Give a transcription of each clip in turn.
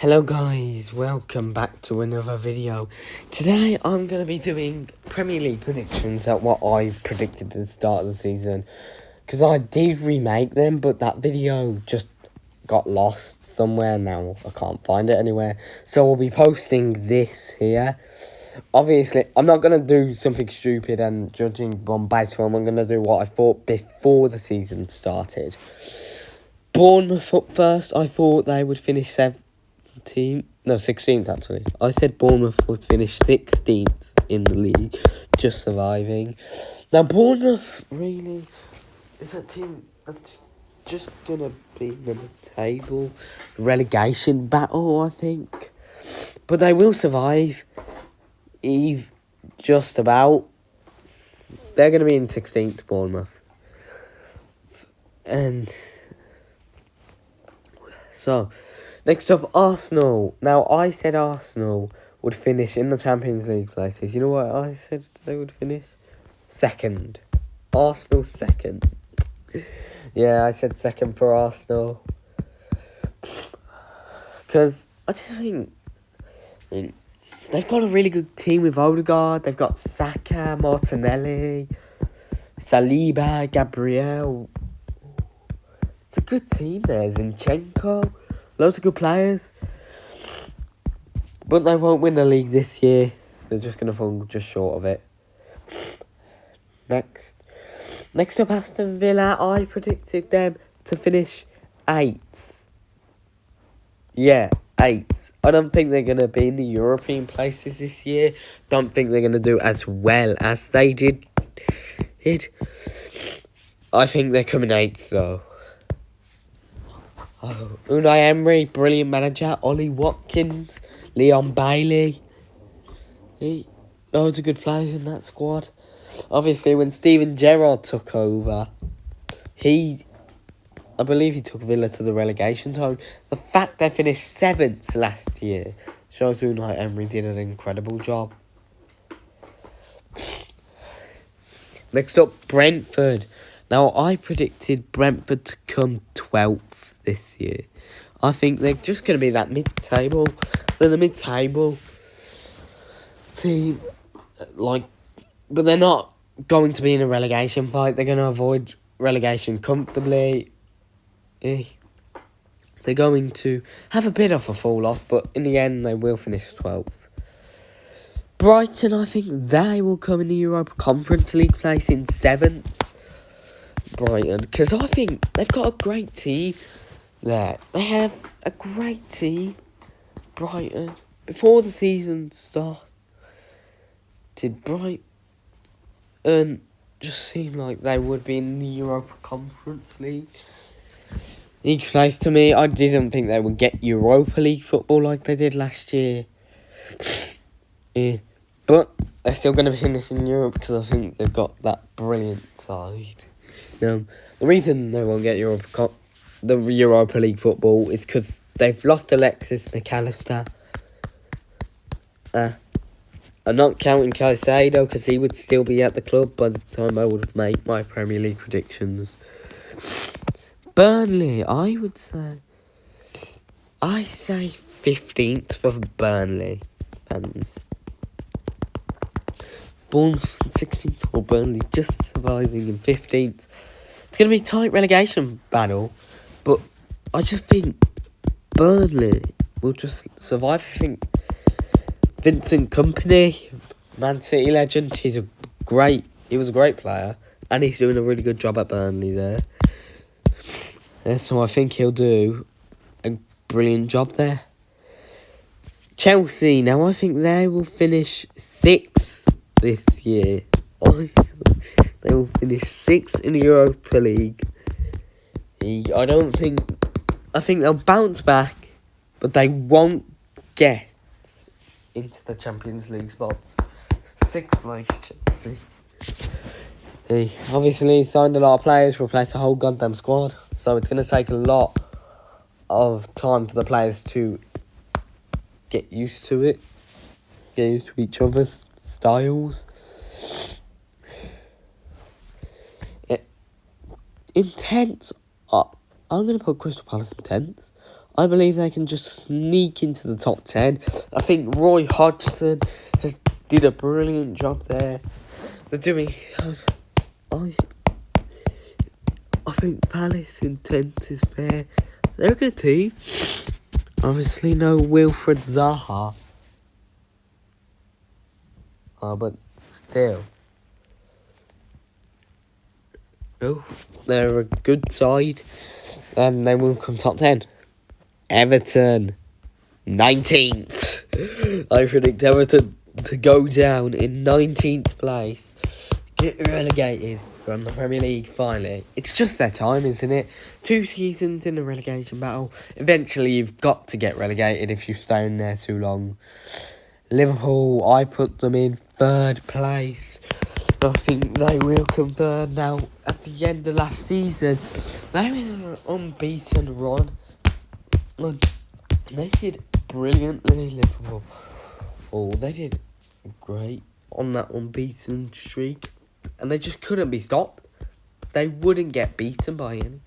Hello guys, welcome back to another video. Today I'm going to be doing Premier League predictions at what I predicted at the start of the season. Because I did remake them, but that video just got lost somewhere now. I can't find it anywhere. So I'll be posting this here. Obviously, I'm not going to do something stupid and judging on base form. I'm going to do what I thought before the season started. Bournemouth up first. I thought they would finish 16th actually. I said Bournemouth would finish 16th in the league, just surviving. Now Bournemouth really is a team that's just gonna be in the table relegation battle, I think. But they will survive. Just about. They're gonna be in 16th, Bournemouth. And so next up, Arsenal. Now, I said Arsenal would finish in the Champions League places. You know what I said they would finish? Second. Arsenal second. Yeah, I said second for Arsenal. Because I just think they've got a really good team with Odegaard. They've got Saka, Martinelli, Saliba, Gabriel. It's a good team there. Zinchenko. Loads of good players. But they won't win the league this year. They're just going to fall just short of it. Next up, Aston Villa. I predicted them to finish 8th. Yeah, 8th. I don't think they're going to be in the European places this year. Don't think they're going to do as well as they did. I think they're coming 8th though. Oh, Unai Emery, brilliant manager. Ollie Watkins, Leon Bailey. Loads of good players in that squad. Obviously, when Steven Gerrard took over, I believe he took Villa to the relegation zone. The fact they finished 7th last year shows Unai Emery did an incredible job. Next up, Brentford. Now, I predicted Brentford to come 12th this year. I think they're just going to be that mid-table. They're the mid-table team. But they're not going to be in a relegation fight. They're going to avoid relegation comfortably. They're going to have a bit of a fall-off, but in the end, they will finish 12th. Brighton, I think they will come in the Europa Conference League place in 7th. Brighton, because I think they've got a great team there. They have a great team, Brighton. Before the season started, Brighton just seemed like they would be in the Europa Conference League. Place to me, I didn't think they would get Europa League football like they did last year. But they're still going to finish in Europe because I think they've got that brilliant side. The reason they won't get the Europa League football is because they've lost Alexis McAllister. I'm not counting Caicedo because he would still be at the club by the time I would make my Premier League predictions. Burnley, I say 15th for Burnley fans. Bournemouth 16th for Burnley, just surviving in 15th. It's going to be a tight relegation battle, but I just think Burnley will just survive. I think Vincent Kompany, Man City legend, he was a great player, and he's doing a really good job at Burnley there. So I think he'll do a brilliant job there. Chelsea, now I think they will finish 6th this year. They will finish 6th in the Europa League. I think they'll bounce back, but they won't get into the Champions League spots. 6th place, Chelsea. They obviously signed a lot of players, replaced the whole goddamn squad. So it's going to take a lot of time for the players to get used to it. Get used to each other's styles. In 10th, I'm going to put Crystal Palace in 10th. I believe they can just sneak into the top 10. I think Roy Hodgson has did a brilliant job there. They're doing... I think Palace in 10th is fair. They're a good team. Obviously no Wilfred Zaha. But still. Oh, they're a good side. And they will come top 10. Everton, 19th. I predict Everton to go down in 19th place. Get relegated from the Premier League finally. It's just their time, isn't it? 2 seasons in the relegation battle. Eventually you've got to get relegated if you stay in there too long. Liverpool, I put them in 3rd place. I think they will come third now. At the end of last season, they were in an unbeaten run. They did brilliantly, Liverpool. Oh, they did great on that unbeaten streak. And they just couldn't be stopped. They wouldn't get beaten by any.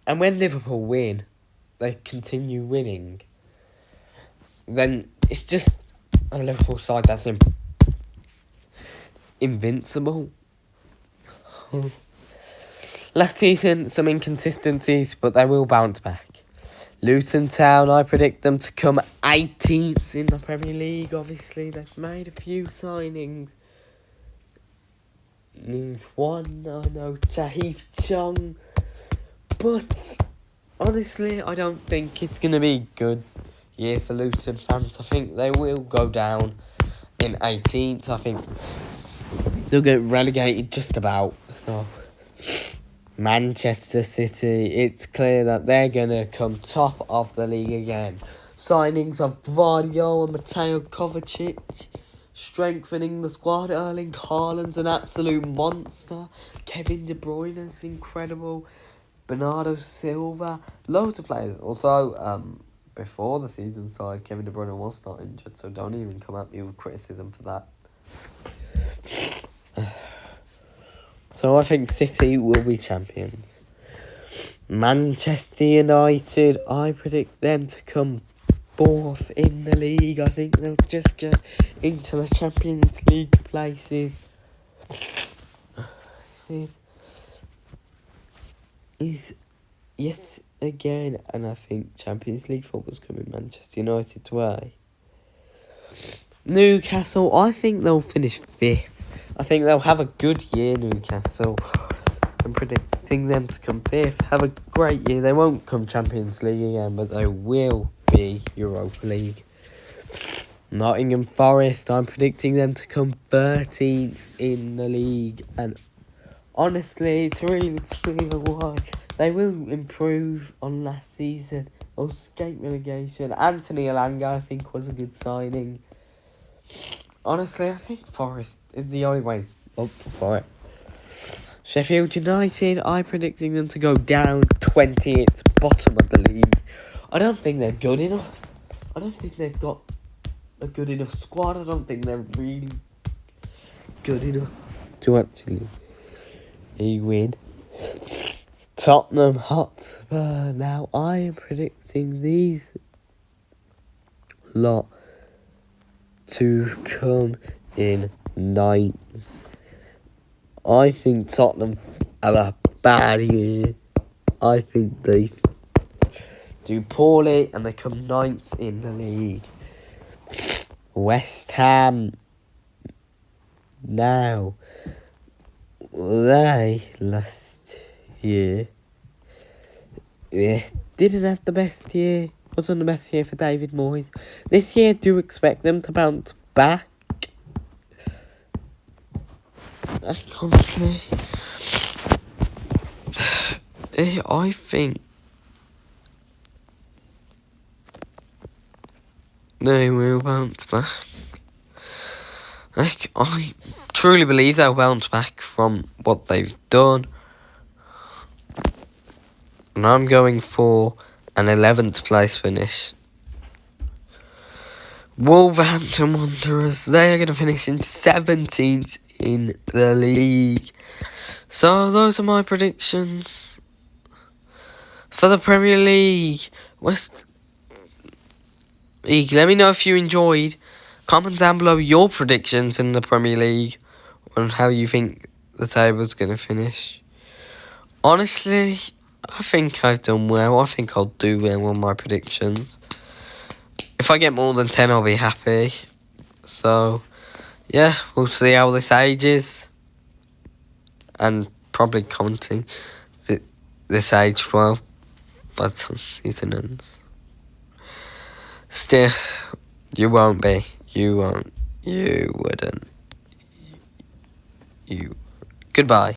And when Liverpool win, they continue winning. Then it's just a Liverpool side that's invincible. Last season, some inconsistencies, but they will bounce back. Luton Town, I predict them to come 18th in the Premier League. Obviously, they've made a few signings. Needs one, I know, Tahith Chong. But, honestly, I don't think it's going to be a good year for Luton fans. I think they will go down in 18th. I think they'll get relegated just about. So, Manchester City, it's clear that they're going to come top of the league again. Signings of Gvardiol and Mateo Kovacic, strengthening the squad. Erling Haaland's an absolute monster. Kevin De Bruyne is incredible. Bernardo Silva, loads of players. Also, before the season started, Kevin De Bruyne was not injured, so don't even come at me with criticism for that. So I think City will be champions. Manchester United, I predict them to come 4th in the league. I think they'll just get into the Champions League places. Is yet again, and I think Champions League football's coming Manchester United's way. Newcastle, I think they'll finish 5th. I think they'll have a good year, Newcastle. I'm predicting them to come 5th. Have a great year. They won't come Champions League again, but they will be Europa League. Nottingham Forest, I'm predicting them to come 13th in the league. And honestly, it's really clear why. They will improve on last season. They'll escape relegation. Anthony Elanga, I think, was a good signing. Honestly, I think Forest is the only way up for it. Sheffield United, I'm predicting them to go down 20th, bottom of the league. I don't think they're good enough. I don't think they've got a good enough squad. I don't think they're really good enough to actually win. Tottenham Hotspur, now I am predicting these lot to come in 9th. I think Tottenham have a bad year. I think they do poorly and they come 9th in the league. West Ham, now, they last year didn't have the best year. Wasn't the best year for David Moyes. This year, do expect them to bounce back. Honestly, I think they will bounce back. I truly believe they'll bounce back from what they've done. And I'm going for an 11th place finish. Wolverhampton Wanderers, they are going to finish in 17th in the league. So those are my predictions. for the Premier League. West League. Let me know if you enjoyed. Comment down below your predictions in the Premier League on how you think the table's going to finish. Honestly, I think I've done well. I think I'll do well on my predictions. If I get more than 10, I'll be happy. So, yeah, we'll see how this ages. And probably commenting this age well by the time the season ends. Still, you won't be. You won't. You wouldn't. You. Goodbye.